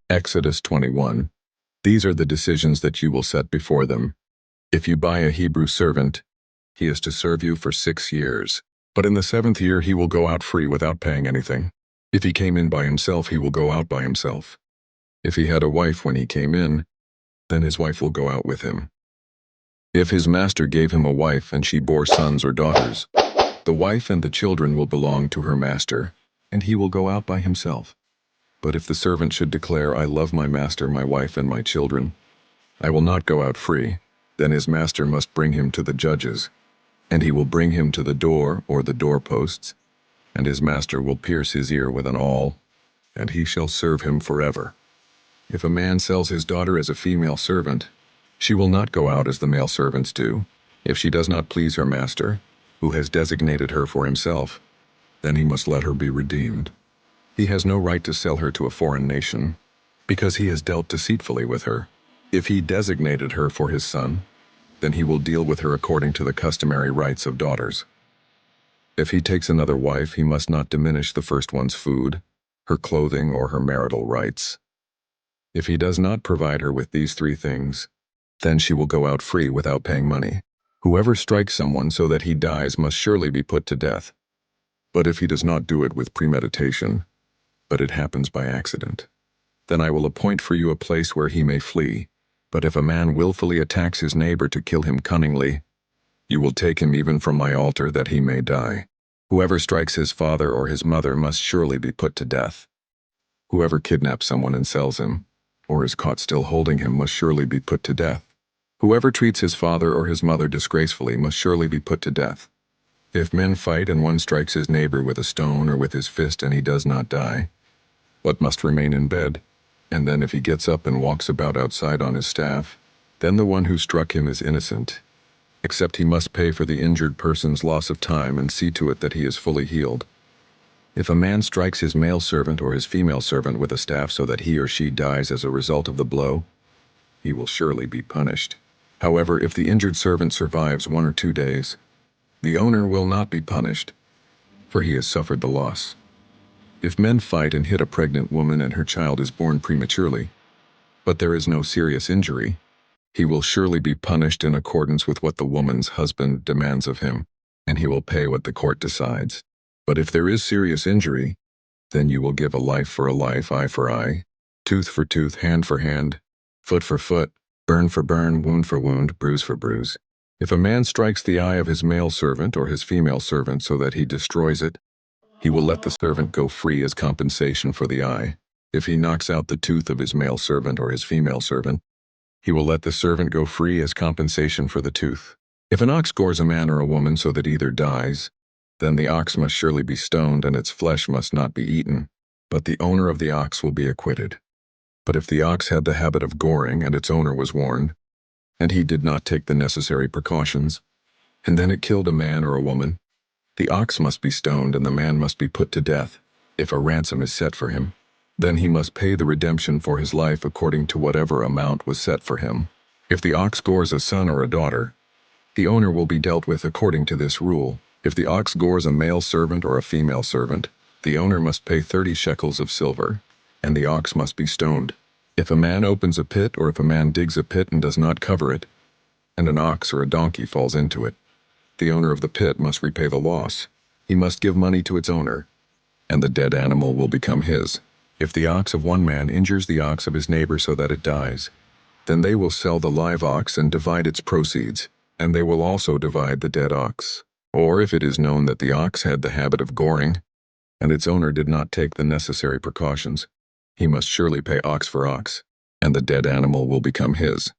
Exodus 21. These are the decisions that you will set before them. If you buy a Hebrew servant, he is to serve you for 6 years. But in the 7th year he will go out free without paying anything. If he came in by himself, he will go out by himself. If he had a wife when he came in, then his wife will go out with him. If his master gave him a wife and she bore sons or daughters, the wife and the children will belong to her master, and he will go out by himself. But if the servant should declare, I love my master, my wife, and my children, I will not go out free, then his master must bring him to the judges, and he will bring him to the door or the doorposts, and his master will pierce his ear with an awl, and he shall serve him forever. If a man sells his daughter as a female servant, she will not go out as the male servants do. If she does not please her master, who has designated her for himself, then he must let her be redeemed. He has no right to sell her to a foreign nation, because he has dealt deceitfully with her. If he designated her for his son, then he will deal with her according to the customary rights of daughters. If he takes another wife, he must not diminish the first one's food, her clothing, or her marital rights. If he does not provide her with these 3 things, then she will go out free without paying money. Whoever strikes someone so that he dies must surely be put to death. But if he does not do it with premeditation, but it happens by accident, then I will appoint for you a place where he may flee. But if a man willfully attacks his neighbor to kill him cunningly, you will take him even from my altar that he may die. Whoever strikes his father or his mother must surely be put to death. Whoever kidnaps someone and sells him, or is caught still holding him, must surely be put to death. Whoever treats his father or his mother disgracefully must surely be put to death. If men fight and one strikes his neighbor with a stone or with his fist and he does not die, but must remain in bed, and then if he gets up and walks about outside on his staff, then the one who struck him is innocent, except he must pay for the injured person's loss of time and see to it that he is fully healed. If a man strikes his male servant or his female servant with a staff so that he or she dies as a result of the blow, he will surely be punished. However, if the injured servant survives 1 or 2 days, the owner will not be punished, for he has suffered the loss. If men fight and hit a pregnant woman and her child is born prematurely, but there is no serious injury, he will surely be punished in accordance with what the woman's husband demands of him, and he will pay what the court decides. But if there is serious injury, then you will give a life for a life, eye for eye, tooth for tooth, hand for hand, foot for foot, burn for burn, wound for wound, bruise for bruise. If a man strikes the eye of his male servant or his female servant so that he destroys it, he will let the servant go free as compensation for the eye. If he knocks out the tooth of his male servant or his female servant, he will let the servant go free as compensation for the tooth. If an ox gores a man or a woman so that either dies, then the ox must surely be stoned and its flesh must not be eaten, but the owner of the ox will be acquitted. But if the ox had the habit of goring and its owner was warned, and he did not take the necessary precautions, and then it killed a man or a woman, the ox must be stoned and the man must be put to death. If a ransom is set for him, then he must pay the redemption for his life according to whatever amount was set for him. If the ox gores a son or a daughter, the owner will be dealt with according to this rule. If the ox gores a male servant or a female servant, the owner must pay 30 shekels of silver, and the ox must be stoned. If a man opens a pit or if a man digs a pit and does not cover it, and an ox or a donkey falls into it, the owner of the pit must repay the loss. He must give money to its owner, and the dead animal will become his. If the ox of one man injures the ox of his neighbor so that it dies, then they will sell the live ox and divide its proceeds, and they will also divide the dead ox. Or if it is known that the ox had the habit of goring, and its owner did not take the necessary precautions, he must surely pay ox for ox, and the dead animal will become his.